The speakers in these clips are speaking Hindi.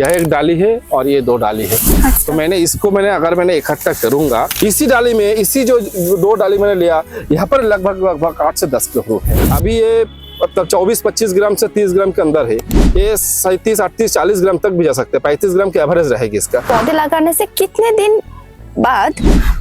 यह एक डाली है और ये 2 डाली है। अच्छा। तो अगर मैंने इकट्ठा करूंगा इसी डाली में, इसी जो 2 डाली मैंने लिया, यहाँ पर लगभग 8 से 10 किलो फ्रूट है। अभी ये मतलब 24-25 ग्राम से 30 ग्राम के अंदर है। ये 37, 38, 40 ग्राम तक भी जा सकते हैं। 35 ग्राम की एवरेज रहेगी इसका। पौधे लगाने से कितने दिन बाद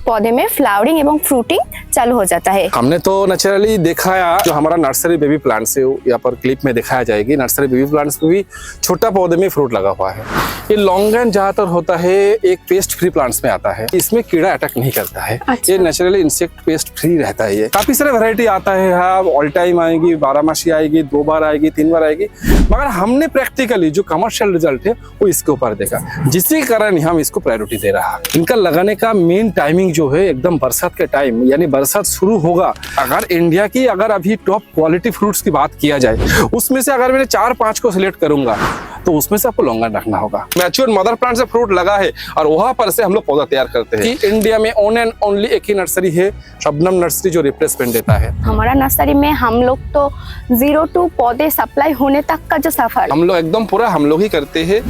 पौधे में फ्लावरिंग एवं फ्रूटिंग चालू हो जाता है? हमने तो नेचुरली दिखाया, जो हमारा नर्सरी बेबी प्लांट्स है यहाँ पर क्लिप में दिखाया जाएगी। नर्सरी बेबी प्लांट्स में भी छोटा पौधे में फ्रूट लगा हुआ है। ये लॉन्गन ज्यादातर होता है, एक पेस्ट फ्री प्लांट्स में आता है। इसमें कीड़ा अटैक नहीं करता है। अच्छा। ये नेचुरली इंसेक्ट पेस्ट फ्री रहता है। ये काफी सारे वैरायटी आता है। हाँ, ऑल टाइम आएगी, 12 आएगी, 2 बार आएगी, 3 बार आएगी। मगर हमने प्रैक्टिकली जो कमर्शियल रिजल्ट है वो इसके ऊपर देखा, जिसके कारण हम इसको प्रायोरिटी दे रहा है। इनका लगाने का मेन टाइमिंग जो है एकदम बरसात के टाइम, यानी बरसात शुरू होगा। अगर इंडिया की अभी टॉप क्वालिटी फ्रूट्स की बात किया जाए, उसमें से अगर मैंने 4-5 को सिलेक्ट करूंगा तो उसमें से आपको लॉन्गन रखना होगा। मैच्योर मदर प्लांट से फ्रूट लगा है और वहां पर से हम लोग पौधा तैयार करते हैं। कि इंडिया में ओन एंड ओनली एक ही नर्सरी है, शबनम नर्सरी, जो रिप्लेसमेंट देता है। हमारा नर्सरी में हम लोग तो 0 to पौधे सप्लाई होने तक का जो सफर हम लोग एकदम पूरा हम लोग ही करते हैं।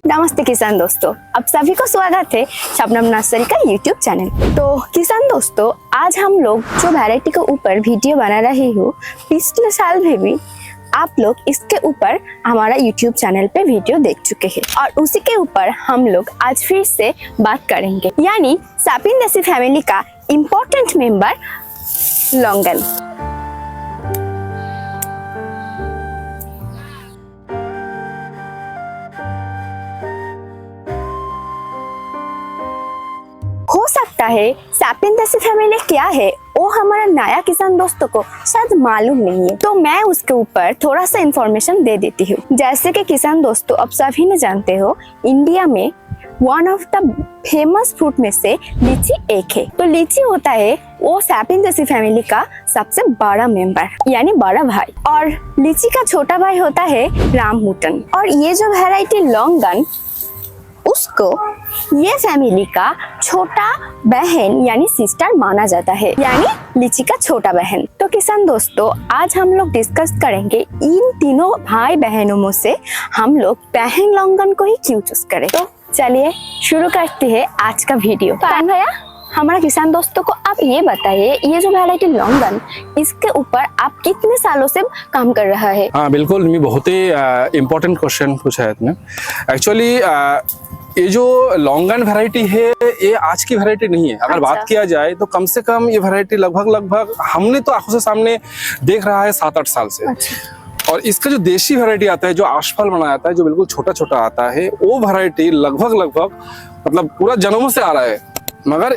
नमस्ते किसान दोस्तों, आप सभी को स्वागत है शबनम नर्सरी का यूट्यूब चैनल। तो किसान दोस्तों, आज हम लोग जो वैरायटी के ऊपर वीडियो बना रहे हो, पिछले साल में भी आप लोग इसके ऊपर हमारा यूट्यूब चैनल पे वीडियो देख चुके हैं और उसी के ऊपर हम लोग आज फिर से बात करेंगे, यानी सैपियेसी फैमिली का इम्पोर्टेंट मेंबर लॉन्गन। हो सकता है सैपियेसी फैमिली क्या है वो हमारा नया किसान दोस्तों को शायद मालूम नहीं है, तो मैं उसके ऊपर थोड़ा सा इंफॉर्मेशन दे देती हूँ। जैसे कि किसान दोस्तों, आप सभी ने जानते हो, इंडिया में one of the famous fruit में से लीची एक है। तो लीची होता है वो सैपियेसी फैमिली का सबसे बड़ा मेंबर, यानी बड़ा भाई। और लीची का छोटा भाई होता है रामबूटान। और ये जो वैरायटी लॉन्गन, उसको ये फैमिली का छोटा बहन यानी सिस्टर माना जाता है, यानी लीची का छोटा बहन। तो किसान दोस्तों, आज हम लोग डिस्कस करेंगे इन तीनों भाई बहनों में से हम लोग बहन लॉन्गन को ही क्यों चूज करें। तो चलिए शुरू करते हैं आज का वीडियो। पान भैया, हमारा किसान दोस्तों को आप ये बताइए, ये जो वैरायटी लॉन्गन, इसके ऊपर आप कितने सालों से काम कर रहा है? हाँ बिल्कुल, मैं बहुत ही इम्पोर्टेंट क्वेश्चन पूछा है तुमने। एक्चुअली ये जो लॉन्गन वैरायटी है, ये आज की वैरायटी नहीं है। अगर अच्छा। बात किया जाए तो कम से कम ये वैरायटी लगभग हमने तो आंखों से सामने देख रहा है 7-8 साल से। अच्छा। और इसका जो देशी वैरायटी आता है, जो आशफल बनाया जाता है, जो बिल्कुल छोटा छोटा आता है, वो वैरायटी लगभग मतलब पूरा जन्मों से आ रहा है। मगर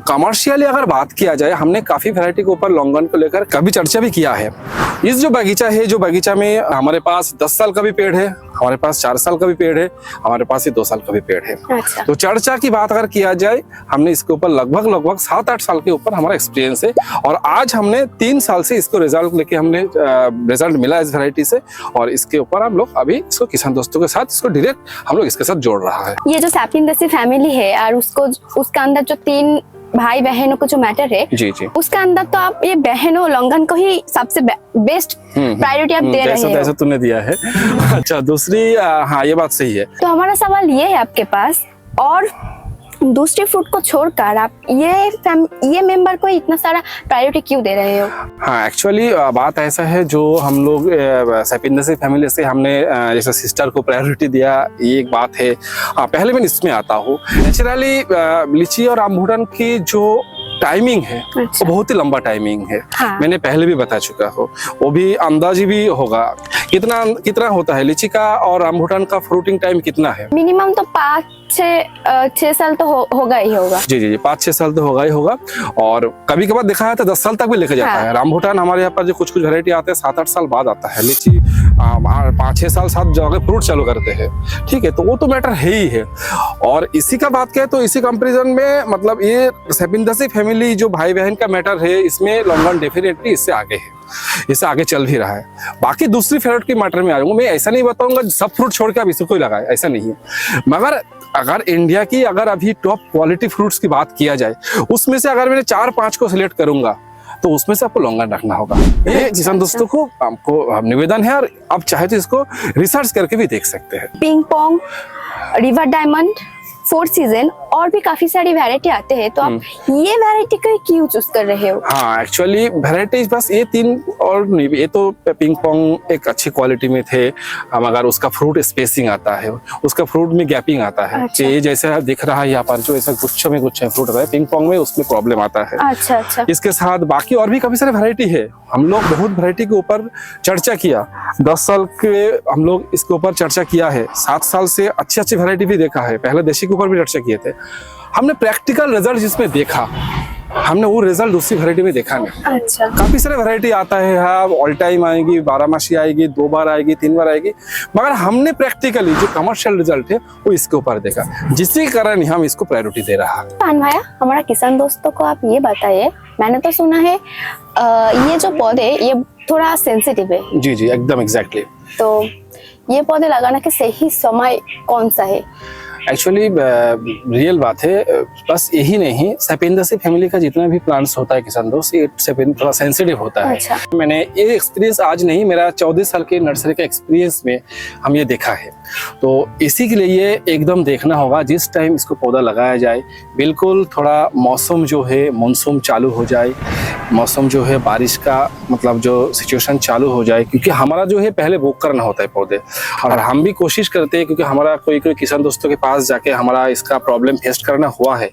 कमर्शियली अगर बात किया जाए, हमने काफी वैरायटी के ऊपर लॉन्गन को लेकर कभी चर्चा भी किया है। इस जो बगीचा है, जो बगीचा में हमारे पास 10 साल का भी पेड़ है, हमारे पास 4 साल का भी पेड़ है, हमारे पास ही 2 साल का भी पेड़ है। अच्छा। तो चर्चा की बात अगर किया जाए, हमने इसके ऊपर लगभग 7-8 साल के ऊपर हमारा एक्सपीरियंस है। और आज हमने 3 साल से इसको रिजल्ट लेके हमने रिजल्ट मिला इस वैरायटी से। और इसके ऊपर हम लोग अभी इसको किसान दोस्तों के साथ इसको डायरेक्ट हम लोग इसके साथ जोड़ रहा है। ये जो सैपियेसी फैमिली है और उसका अंदर जो 3 भाई बहनों को जो मैटर है, जी जी, उसका अंदर तो आप ये बहनों लॉन्गन को ही सबसे बेस्ट प्रायोरिटी आप दे रहे हो। जैसा तूने दिया है। अच्छा, दूसरी हाँ, ये बात सही है। तो हमारा सवाल ये है आपके पास, और दूसरे फ्रूट को छोड़कर आप ये मेंबर को इतना सारा प्रायोरिटी क्यों दे रहे हो? हाँ, एक्चुअली बात ऐसा है, जो हम लोग सैपियेसी फैमिली से हमने जैसे सिस्टर को प्रायोरिटी दिया, ये एक बात है। पहले मैं इसमें आता हूँ। नेचुरली लीची और रामबूटान की जो टाइमिंग है, अच्छा। वो बहुत ही लंबा टाइमिंग है। हाँ। मैंने पहले भी बता चुका हूँ, वो भी अंदाजी भी होगा। कितना होता है लीची का और रामबूटान का फ्रूटिंग टाइम कितना है? मिनिमम तो 5-6 साल तो होगा ही होगा। जी, 5-6 साल तो होगा ही होगा। और कभी कभार देखा है तो 10 साल तक भी लेके जाता है। रामबूटान हमारे यहाँ पर जो कुछ वैरायटी आते हैं 7-8 साल बाद आता है। लीची 5-6 साल 7 जगह फ्रूट चालू करते हैं। ठीक है, तो वो तो मैटर है ही है। और इसी का बात करें तो इसी कंपेरिजन में मतलब ये सैपियेसी फैमिली जो भाई बहन का मैटर है, इसमें लॉन्गन डेफिनेटली इससे आगे है, इससे आगे चल भी रहा है। बाकी दूसरी फेवरेट के मैटर में आ जाऊंगा। मैं ऐसा नहीं बताऊंगा सब फ्रूट छोड़ के आप इसको ही लगाए, ऐसा नहीं है। मगर अगर इंडिया की अगर अभी टॉप क्वालिटी फ्रूट्स की बात किया जाए, उसमें से अगर मैंने 4-5 को सिलेक्ट करूंगा तो उसमें से आपको लॉन्गन रखना होगा। ये किसान दोस्तों को आपको निवेदन है, और आप चाहे तो इसको रिसर्च करके भी देख सकते हैं। Ping pong, river diamond, four season और भी काफी सारी वैरायटी आते हैं, तो आप ये वैरायटी को क्यों चूज कर रहे हो? हाँ, एक्चुअली वैरायटीज बस ये 3 और नहीं, ये तो पिंग पोंग एक अच्छी क्वालिटी में थे, मगर उसका फ्रूट स्पेसिंग आता है, उसका फ्रूट में गैपिंग आता है। अच्छा। ये जैसे दिख रहा है यहाँ पर जो ऐसा गुच्छों में गुच्छे फ्रूट आता है, पिंग पोंग में उसमें प्रॉब्लम आता है। अच्छा अच्छा। इसके साथ बाकी और भी काफी सारे वैरायटी है। हम लोग बहुत वैरायटी के ऊपर चर्चा किया, 10 साल के हम लोग इसके ऊपर चर्चा किया है, 7 साल से अच्छी अच्छी वैरायटी भी देखा है। पहले देशी के ऊपर भी चर्चा किए थे, हमने प्रैक्टिकल रिजल्ट जिसमें देखा, हमने वो रिजल्ट दूसरी वैरायटी में देखा नहीं। अच्छा। काफी सारे वैरायटी आता है, हाँ ऑल टाइम आएगी, 12 मासी आएगी, 2 बार आएगी, 3 बार आएगी, मगर हमने प्रैक्टिकली जो कमर्शियल रिजल्ट है वो इसके ऊपर देखा, जिसके कारण हम इसको प्रायोरिटी दे रहा है। पान भाया, हमारा किसान दोस्तों को आप ये बताइए, मैंने तो सुना है ये जो पौधे ये थोड़ा सेंसिटिव है। जी जी, एकदम एग्जैक्टली। तो ये पौधे लगाना के सही समय कौन सा है? एक्चुअली रियल बात है, बस यही नहीं, सैपियंदेसी फैमिली का जितना भी प्लांट्स होता है किसान दोस्त, ये थोड़ा सेंसिटिव होता है। अच्छा। मैंने ये एक्सपीरियंस आज नहीं, मेरा 14 साल के नर्सरी का एक्सपीरियंस में हम ये देखा है। तो इसी के लिए ये एकदम देखना होगा, जिस टाइम इसको पौधा लगाया जाए बिल्कुल थोड़ा मौसम जो है मानसून चालू हो जाए, मौसम जो है बारिश का मतलब जो सिचुएशन चालू हो जाए, क्योंकि हमारा जो है पहले बुक करना होता है पौधे, और हम भी कोशिश करते हैं, क्योंकि हमारा कोई किसान दोस्तों के पास जाके हमारा इसका प्रॉब्लम फेस करना हुआ है।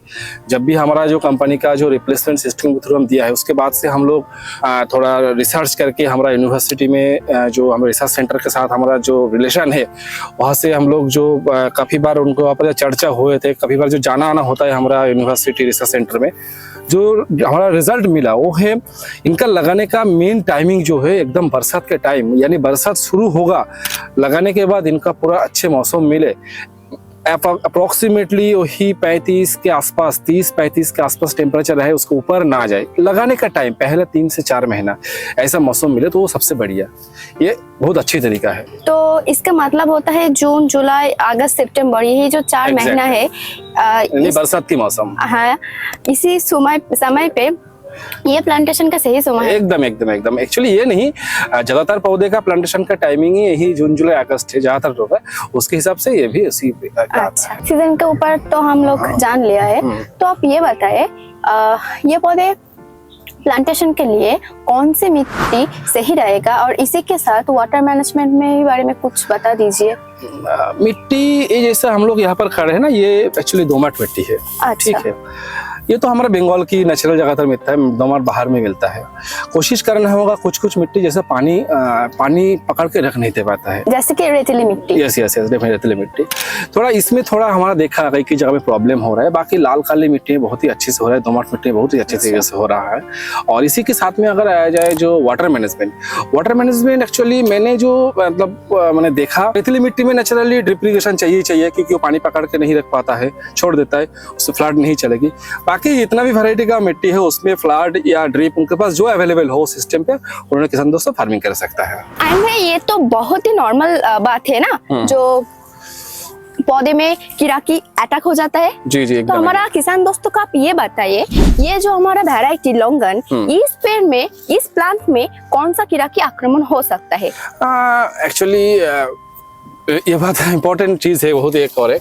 जब भी हमारा जो कंपनी का जो रिप्लेसमेंट सिस्टम के थ्रू हम दिया है, उसके बाद से हम लोग थोड़ा रिसर्च करके हमारा यूनिवर्सिटी में जो हमारे रिसर्च सेंटर के साथ हमारा जो रिलेशन है, वहाँ से हम लोग जो काफ़ी बार उनको वहाँ पर चर्चा हुए थे, काफ़ी बार जो जाना आना होता है हमारा यूनिवर्सिटी रिसर्च सेंटर में, जो हमारा रिजल्ट मिला वो है इनका लगाने का मेन टाइमिंग जो है एकदम बरसात के टाइम, यानी बरसात शुरू होगा, लगाने के बाद इनका पूरा अच्छे मौसम मिले, अप्रोक्सीमेटली वही 35 के आसपास, 30-35 के आसपास टेम्परेचर रहे, उसको ऊपर ना जाए। लगाने का टाइम पहले 3 से 4 महीना ऐसा मौसम मिले तो वो सबसे बढ़िया, ये बहुत अच्छी तरीका है। तो इसका मतलब होता है जून, जुलाई, अगस्त, सितंबर, यही जो 4 महीना है बरसात की मौसम, हाँ, इसी समय पे ये प्लांटेशन का सही समय है। एकदम एकदम एकदम। एक्चुअली ये नहीं, ज्यादातर पौधे का प्लांटेशन का टाइमिंग ही यही जून, जुलाई, अगस्त है ज्यादातर होगा, उसके हिसाब से ये भी इसी अच्छा, सीजन के ऊपर तो हम लोग जान लिया है। तो आप ये बताए, ये पौधे प्लांटेशन के लिए कौन सी मिट्टी सही रहेगा, और इसी के साथ वाटर मैनेजमेंट में बारे में कुछ बता दीजिए। मिट्टी ये जैसे हम लोग यहाँ पर खड़े हैं ना, ये एक्चुअली दोमट मिट्टी है। अच्छा। ठीक है, ये तो हमारा बंगाल की नेचुरल ज्यादातर मिलता है, दोमट बाहर में मिलता है। कोशिश करना होगा कुछ मिट्टी जैसे पानी पकड़ के रख नहीं दे पाता है, जैसे कि रेतीली मिट्टी। यस यस यस, रेतीली मिट्टी, थोड़ा इसमें थोड़ा हमारा देखा कई जगह में प्रॉब्लम हो रहा है। बाकी लाल काली मिट्टी बहुत ही अच्छे से हो रहा है, दोमट मिट्टी बहुत ही अच्छे तरीके से हो रहा है। और इसी के साथ में अगर आया जाए जो वाटर मैनेजमेंट एक्चुअली मैंने जो मतलब मैंने देखा, रेतीली मिट्टी में नेचुरली ड्रिप इरिगेशन चाहिए, क्योंकि वो पानी पकड़ के नहीं रख पाता है, छोड़ देता है, उससे फ्लड नहीं चलेगी। बाकी जितना भी वैरायटी का मिट्टी है उसमें फ्लड या ड्रिप उनके पास जो अवेलेबल हो सिस्टम पे, उन्होंने किसान दोस्तों फार्मिंग कर सकता है। ये तो बहुत ही नॉर्मल बात है ना, जो पौधे में कीड़ा की अटैक हो जाता है। जी जी, तो हमारा किसान दोस्तों को आप ये बताइए, ये जो हमारा वैरायटी लॉन्गन, इस पेड़ में, इस प्लांट में कौन सा कीड़ा की आक्रमण हो सकता है? एक्चुअली ये बात इम्पोर्टेंट चीज है बहुत, एक और है,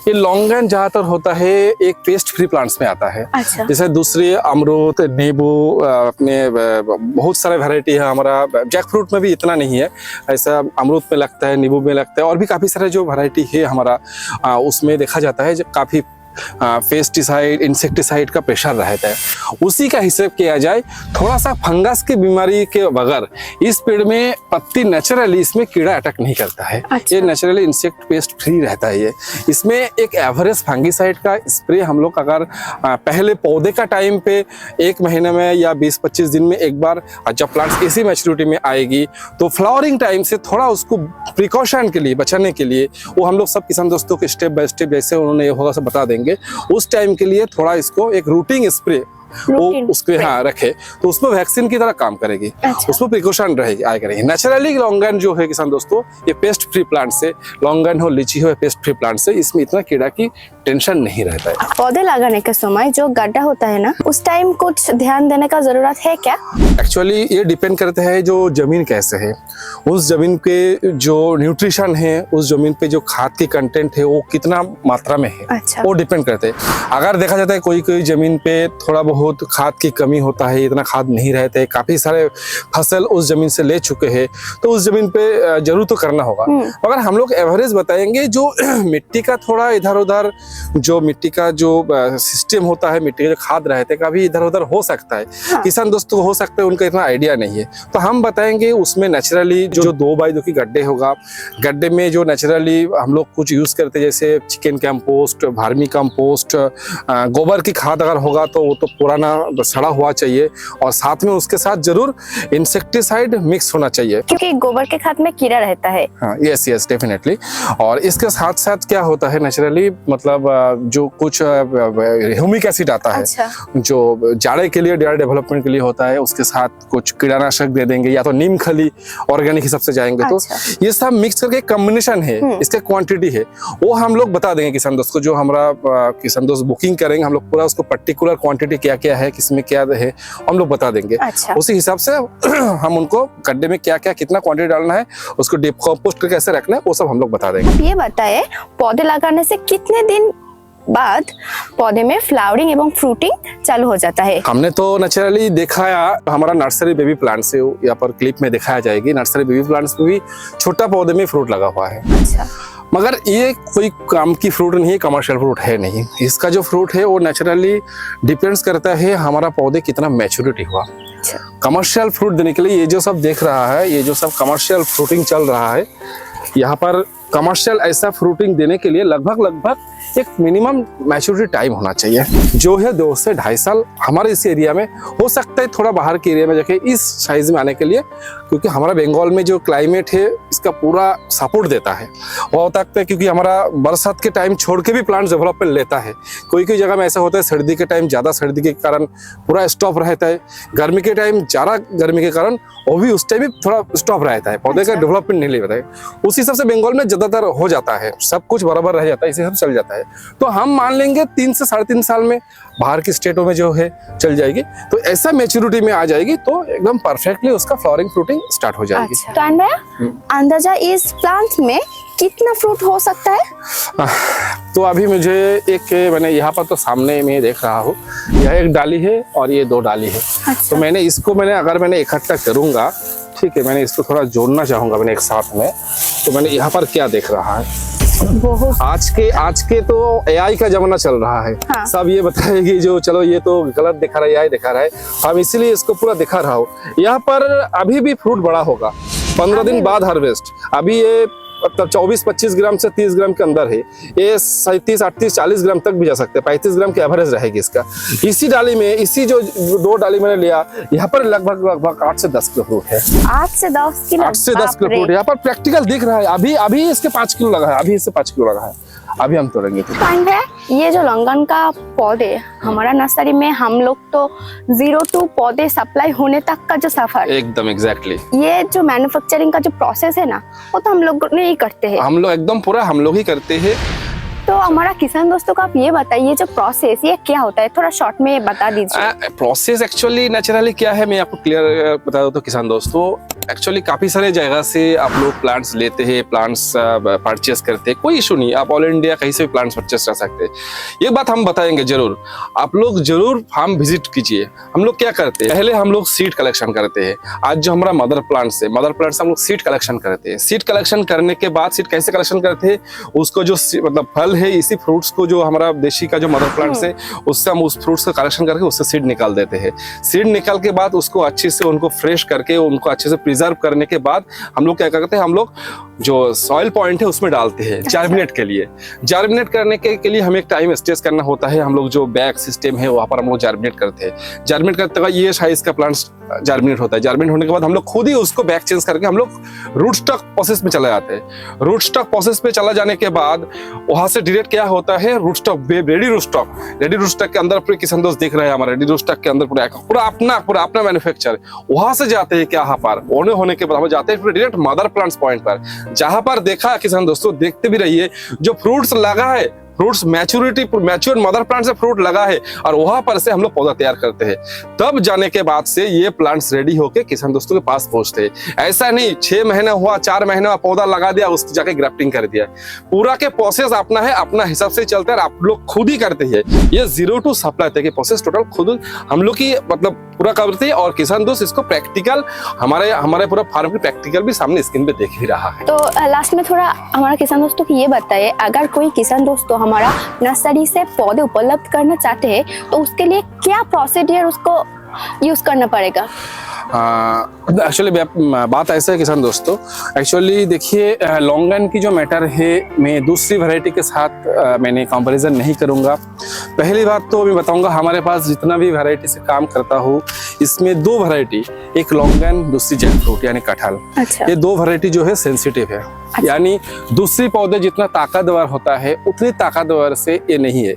ये लॉन्गन ज्यादातर होता है एक पेस्ट फ्री प्लांट्स में आता है। अच्छा। जैसे दूसरे अमरूद, नींबू, अपने बहुत सारे वैरायटी है। हमारा जैक फ्रूट में भी इतना नहीं है, ऐसा अमरूद में लगता है, नींबू में लगता है, और भी काफी सारे जो वैरायटी है हमारा उसमें देखा जाता है जो काफी पेस्टिसाइड, इंसेक्टिसाइड का प्रेशर रहता है। उसी का हिसाब किया जाए, थोड़ा सा फंगस की बीमारी के बगैर इस पेड़ में पत्ती नेचुरली इसमें कीड़ा अटैक नहीं करता है। अच्छा। ये नेचुरली इंसेक्ट पेस्ट फ्री रहता है। ये इसमें एक एवरेज फंगिसाइड का स्प्रे हम लोग अगर पहले पौधे का टाइम पे 1 महीने में या 20-25 दिन में एक बार, जब प्लांट्स इसी मैच्योरिटी में आएगी तो फ्लावरिंग टाइम से थोड़ा उसको प्रिकॉशन के लिए, बचाने के लिए, वो हम लोग सब किसान दोस्तों को स्टेप बाय स्टेप जैसे उन्होंने ये होगा सब बता देंगे। उस टाइम के लिए थोड़ा इसको एक रूटिंग स्प्रे वो Routine उसके हाँ रखे तो उसमें वैक्सीन की तरह काम करेगी, अच्छा। उसमें प्रिकॉशन रहेगी आया करेगी। नेचुरली लॉन्गन जो है किसान दोस्तों, ये पेस्ट फ्री प्लांट से, लॉन्गन हो लीची हो पेस्ट फ्री प्लांट से, इसमें इतना कीड़ा की टेंशन नहीं रहता है। पौधे लगाने के समय जो गड्ढा होता है ना, उस टाइम कुछ ध्यान देने का जरूरत है क्या? एक्चुअली ये डिपेंड करता है जो जमीन कैसे है, उस जमीन के जो न्यूट्रिशन है, उस जमीन पे जो खाद की कंटेंट है वो कितना मात्रा में है, अच्छा। वो डिपेंड करते हैं। अगर देखा जाता है कोई कोई जमीन पे थोड़ा बहुत खाद की कमी होता है, इतना खाद नहीं रहता है, काफी सारे फसल उस जमीन से ले चुके हैं, तो उस जमीन पे जरूर तो करना होगा। मगर हम लोग एवरेज बताएंगे, जो मिट्टी का थोड़ा इधर उधर, जो मिट्टी का जो सिस्टम होता है, मिट्टी के जो खाद रहते हैं, कभी इधर उधर हो सकता है। हाँ। किसान दोस्तों को हो सकता है उनका इतना आइडिया नहीं है, तो हम बताएंगे उसमें नेचुरली जो 2x2 की गड्ढे होगा, गड्ढे में जो नेचुरली हम लोग कुछ यूज करते हैं, जैसे चिकन कंपोस्ट, भार्मी कंपोस्ट, गोबर की खाद अगर होगा तो वो तो पुराना सड़ा हुआ चाहिए, और साथ में उसके साथ जरूर इंसेक्टिसाइड मिक्स होना चाहिए, क्योंकि गोबर के खाद में कीड़ा रहता है। हाँ यस यस डेफिनेटली। और इसके साथ साथ क्या होता है नेचुरली, मतलब जो कुछ ह्यूमिक एसिड आता है, अच्छा। जो जाड़े के लिए, डेयर डेवलपमेंट के लिए होता है, उसके साथ कुछ कीड़ानाशक दे देंगे, या तो नीम खली ऑर्गेनिक हिसाब से जाएंगे। अच्छा। तो ये सब मिक्स करके कॉम्बिनेशन है, इसका क्वांटिटी है, वो हम लोग बता देंगे किसान दोस्त को। जो हमारा किसान दोस्त बुकिंग करेंगे, हम लोग पूरा उसको पर्टिकुलर क्वांटिटी क्या क्या है, किसमें क्या है, हम लोग बता देंगे। अच्छा। उसी हिसाब से हम उनको गड्ढे में क्या क्या कितना क्वांटिटी डालना है, उसको डिकम्पोस्ट करके कैसे रखना है, वो सब हम लोग बता देंगे। अब ये बताए, पौधे लगाने से कितने दिन बाद पौधे में फ्लावरिंग एवं फ्रूटिंग चालू हो जाता है? हमने तो नेचुरली दिखाया, हमारा नर्सरी बेबी प्लांट से यहाँ पर क्लिप में दिखाया जाएगी, नर्सरी बेबी प्लांट्स में भी छोटा पौधे में फ्रूट लगा हुआ है। अच्छा। मगर ये कोई काम की फ्रूट नहीं है, कमर्शियल फ्रूट है नहीं। इसका जो फ्रूट है वो नेचुरली डिपेंड्स करता है हमारा पौधे कितना मैच्योरिटी हुआ। अच्छा। कमर्शियल फ्रूट देने के लिए ये जो सब देख रहा है, ये जो सब कमर्शियल फ्रूटिंग चल रहा है, यहाँ पर कमर्शियल ऐसा फ्रूटिंग देने के लिए लगभग एक मिनिमम मैच्योरिटी टाइम होना चाहिए, जो है 2 से 2.5 साल। हमारे इस एरिया में हो सकता है थोड़ा बाहर के एरिया में जाके इस साइज में आने के लिए, क्योंकि हमारा बंगाल में जो क्लाइमेट है इसका पूरा सपोर्ट देता है। वो होता है क्योंकि हमारा बरसात के टाइम छोड़ के भी प्लांट डेवलपमेंट लेता है। कोई कोई जगह में ऐसा होता है सर्दी के टाइम ज़्यादा सर्दी के कारण पूरा स्टॉप रहता है, गर्मी के टाइम ज़्यादा गर्मी के कारण वो भी उस टाइम भी थोड़ा स्टॉप रहता है, पौधे का डेवलपमेंट नहीं लेता है। उस हिसाब से बंगाल में ज़्यादातर हो जाता है, सब कुछ बराबर रह जाता है, इसी सब चल जाता है। तो हम मान लेंगे 3 से 3.5 साल में बाहर की स्टेटों में जो है चल जाएगी, तो ऐसा मैच्योरिटी में आ जाएगी तो एकदम परफेक्टली उसका फ्लावरिंग फ्रूटिंग स्टार्ट हो जाएगी। अच्छा। तो भैया, अंदाजा इस प्लांट में कितना फ्रूट हो सकता है? तो अभी मुझे एक, मैंने यहाँ पर तो सामने में देख रहा हूँ, यह एक डाली है और ये 2 डाली है। अच्छा। तो मैंने इसको अगर मैंने इकट्ठा करूंगा, ठीक है, मैंने इसको थोड़ा जोड़ना चाहूंगा मैंने एक साथ में। तो मैंने यहाँ पर क्या देख रहा है, बहुत आज के तो एआई का जमाना चल रहा है। हाँ। सब ये बताएगी जो चलो ये तो गलत दिखा रहा है, एआई दिखा रहा है, हम इसीलिए इसको पूरा दिखा रहा हूँ। यहाँ पर अभी भी फ्रूट बड़ा होगा, 15 दिन बाद हार्वेस्ट। अभी ये मतलब 24-25 ग्राम से 30 ग्राम के अंदर है, ये 37, 38, 40 ग्राम तक भी जा सकते हैं, 35 ग्राम की एवरेज रहेगी इसका। इसी डाली में, इसी जो 2 डाली मैंने लिया, यहाँ पर लगभग 8 से 10 किलो फ्रूट है। 8 से 10 किलो? 8 से 10 किलो फ्रूट यहाँ पर प्रैक्टिकल दिख रहा है। अभी इसके 5 किलो लगा है, अभी इससे 5 किलो लगा है, अभी हम तोड़ेंगे। फाइन है। ये जो लंगन का पौधे हमारा नर्सरी में, हम लोग तो 0 to पौधे सप्लाई होने तक का जो सफर, एकदम एग्जैक्टली, ये जो मैन्युफैक्चरिंग का जो प्रोसेस है ना, वो तो हम लोग नहीं करते हैं। हम लोग एकदम पूरा हम लोग ही करते हैं। तो हमारा किसान दोस्तों को आप ये बताइए, जो प्रोसेस ये क्या होता है, थोड़ा शॉर्ट में बता दीजिए। प्रोसेस एक्चुअली नेचुरली क्या है, मैं आपको क्लियर बता दूं तो किसान दोस्तों, एक्चुअली काफी सारे जगह से आप लोग प्लांट्स लेते हैं, प्लांट्स परचेस करते हैं, कोई इशू नहीं, आप ऑल इंडिया कहीं से भी प्लांट्स परचेस कर सकते हैं। ये बात हम बताएंगे जरूर, आप लोग जरूर फार्म विजिट कीजिए। हम लोग क्या करते हैं, पहले हम लोग सीड कलेक्शन करते हैं। आज जो हमारा मदर प्लांट्स है, मदर प्लांट्स हम लोग सीड कलेक्शन करते हैं। सीड कलेक्शन करने के बाद, सीड कैसे कलेक्शन करते हैं, उसको जो मतलब फल है, इसी फ्रूट्स को जो हमारा देशी का जो मदर प्लांट्स है, उससे हम उस फ्रूट्स का कलेक्शन करके उससे सीड निकाल देते हैं। सीड निकाल के बाद उसको अच्छे से उनको फ्रेश करके, उनको अच्छे से प्रिजर्व करने के बाद हम लोग क्या करते हैं, हम लोग जो सॉइल पॉइंट है उसमें डालते हैं जर्मिनेट के लिए। जर्मिनेट करने के लिए हमें एक टाइम स्टेज करना होता है। हम लोग जो बैग सिस्टम है वहाँ पर हम लोग जर्मिनेट करते हैं। जर्मिनेट करते हुए ये साइज का प्लांट्स जर्मिनेट होता है। जर्मिनेट होने के बाद हम लोग खुद ही उसको बैग चेंज करके हम लोग रूट स्टॉक प्रोसेस में चला जाते हैं। रूट स्टॉक प्रोसेस में चला जाने के बाद वहाँ से डायरेक्ट क्या होता है, root stock, ready root stock के अंदर पूरे किसान दोस्त देख रहे हैं हमारे रेडी रूट स्टॉक के अंदर पूरा अपना मैन्युफैक्चर, वहां से जाते हैं क्या यहाँ पर होने के बाद हम जाते हैं फिर डायरेक्ट मदर प्लांट्स पॉइंट पर, जहां पर देखा किसान दोस्तों, देखते भी रहिए जो फ्रूट्स लगा है, फ्रूट्स मैच्योर मदर प्लांट से फ्रूट लगा है और वहां पर से हम लोग पौधा तैयार करते हैं। तब जाने के बाद से ये प्लांट्स रेडी होके किसान दोस्तों के पास पहुंचते हैं। ऐसा नहीं 6 महीना हुआ, 4 महीने में पौधा लगा दिया, उसकी जाके ग्राफ्टिंग कर दिया। पूरा के प्रोसेस अपना है, अपना हिसाब से चलता है, आप लोग खुद ही करते हैं। ये जीरो टू सप्लाई तक प्रोसेस टोटल खुद हम लोग की मतलब पूरा करते हैं और किसान दोस्त इसको प्रैक्टिकल हमारे पूरा फार्म की प्रैक्टिकल भी सामने स्क्रीन पे देख ही रहा है। तो लास्ट में थोड़ा हमारा किसान दोस्तों को ये बताइए, अगर कोई किसान दोस्तों हमारा नर्सरी से पौधे उपलब्ध करना चाहते हैं तो उसके लिए क्या प्रोसीजर उसको यूज करना पड़ेगा? एक्चुअली बात ऐसा है किसान दोस्तों, एक्चुअली देखिए लॉन्गन की जो मैटर है मैं दूसरी वैरायटी के साथ मैंने कंपैरिजन नहीं करूंगा। पहली बात तो मैं बताऊंगा हमारे पास जितना भी वैरायटी से काम करता हूँ इसमें 2 वैरायटी, एक लॉन्गन दूसरी जैक फ्रूट यानी कटहल। अच्छा। ये 2 वैरायटी जो है सेंसिटिव है। अच्छा। यानी दूसरी पौधे जितना ताकतवर होता है उतनी ताकतवर से ये नहीं है।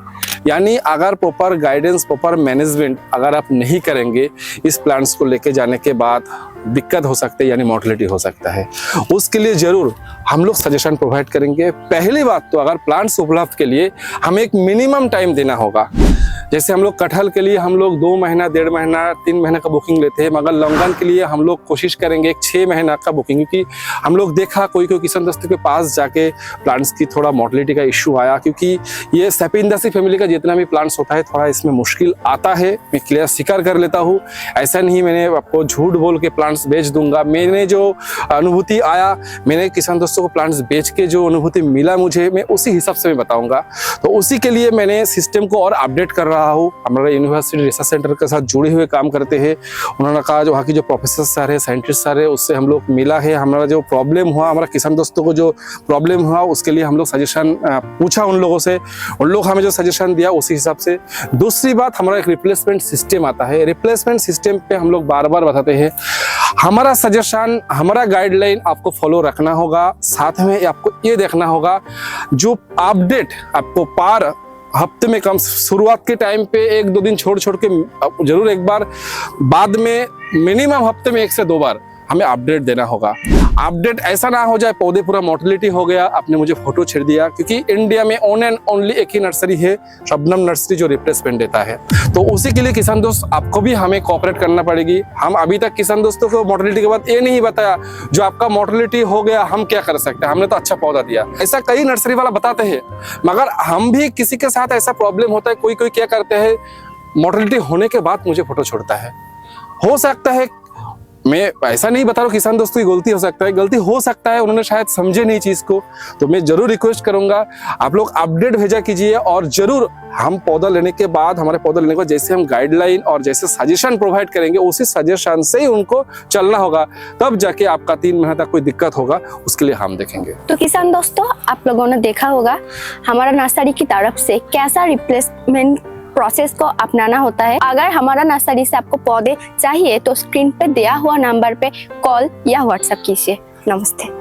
यानी अगर प्रॉपर गाइडेंस, प्रॉपर मैनेजमेंट अगर आप नहीं करेंगे इस प्लांट्स को लेके जाने के बाद दिक्कत हो सकती है, यानी मोर्टेलिटी हो सकता है। उसके लिए जरूर हम लोग सजेशन प्रोवाइड करेंगे। पहली बात तो अगर प्लांट्स उपलब्ध के लिए हमें एक मिनिमम टाइम देना होगा। जैसे हम लोग कटहल के लिए हम लोग 2 महीना, 1.5 महीना, 3 महीना का बुकिंग लेते हैं, मगर लॉन्गन के लिए हम लोग कोशिश करेंगे 6 महीना का बुकिंग, क्योंकि हम लोग देखा कोई किसान दोस्तों के पास जाके प्लांट्स की थोड़ा मोर्टेलिटी का इश्यू आया, क्योंकि ये सेपिंदासी फैमिली का जितना भी प्लांट्स होता है थोड़ा इसमें मुश्किल आता है। मैं क्लियर स्वीकार कर लेता हूँ, ऐसा नहीं मैंने आपको झूठ बोल के प्लांट्स बेच दूंगा। मैंने जो अनुभूति आया, मैंने किसान दोस्तों को प्लांट्स बेच के जो अनुभूति मिला मुझे, मैं उसी हिसाब से मैं बताऊंगा। तो उसी के लिए मैंने सिस्टम को और अपडेट कर रहा हूँ। हमारा यूनिवर्सिटी रिसर्च सेंटर के साथ जुड़े हुए काम करते हैं। उन्होंने कहा जो वहाँ की जो प्रोफेसर सर है, साइंटिस्ट सर है, उससे हम लोग मिला है। हमारा जो प्रॉब्लम हुआ, हमारा किसान दोस्तों को जो प्रॉब्लम हुआ उसके लिए हम लोग सजेशन पूछा उन लोगों से, उन लोग हमें जो सजेशन दिया उसी हिसाब से। दूसरी बात, हमारा एक रिप्लेसमेंट सिस्टम आता है। रिप्लेसमेंट सिस्टम पे हम लोग बार बार बताते हैं हमारा सजेशन, हमारा गाइडलाइन आपको फॉलो रखना होगा। साथ में आपको ये देखना होगा जो अपडेट आपको पार हफ्ते में कम, शुरुआत के टाइम पे 1-2 दिन छोड़ के जरूर एक बार, बाद में मिनिमम हफ्ते में 1 से 2 बार हमें अपडेट देना होगा। अपडेट ऐसा ना हो जाए पौधे पूरा मोर्टेलिटी हो गया, आपने मुझे फोटो छेड़ दिया, क्योंकि इंडिया में ओन एंड ओनली एक ही नर्सरी है, शबनम नर्सरी, जो रिप्लेसमेंट देता है। तो उसी के लिए किसान दोस्त आपको भी हमें कोऑपरेट करना पड़ेगी। हम अभी तक किसान दोस्तों को मोर्टेलिटी के बाद ये नहीं बताया जो आपका मोर्टेलिटी हो गया हम क्या कर सकते हैं, हमने तो अच्छा पौधा दिया। ऐसा कई नर्सरी वाला बताते हैं, मगर हम भी किसी के साथ ऐसा प्रॉब्लम होता है, कोई क्या करते हैं मोर्टेलिटी होने के बाद मुझे फोटो छोड़ता है। हो सकता है, मैं ऐसा नहीं बता रहा हूँ किसान दोस्तों की गलती हो सकता है, उन्होंने शायद समझे नहीं चीज को। तो मैं जरूर रिक्वेस्ट करूंगा आप लोग अपडेट भेजा कीजिए, और जरूर हम पौधा लेने के बाद, हमारे पौधा लेने के बाद जैसे हम गाइडलाइन और जैसे सजेशन प्रोवाइड करेंगे उसी सजेशन से ही उनको चलना होगा, तब जाके आपका 3 महीना तक कोई दिक्कत होगा उसके लिए हम देखेंगे। तो किसान दोस्तों, आप लोगों ने देखा होगा हमारा नर्सरी की तरफ से कैसा रिप्लेसमेंट प्रोसेस को अपनाना होता है। अगर हमारा नर्सरी से आपको पौधे चाहिए तो स्क्रीन पे दिया हुआ नंबर पे कॉल या व्हाट्सएप कीजिए। नमस्ते।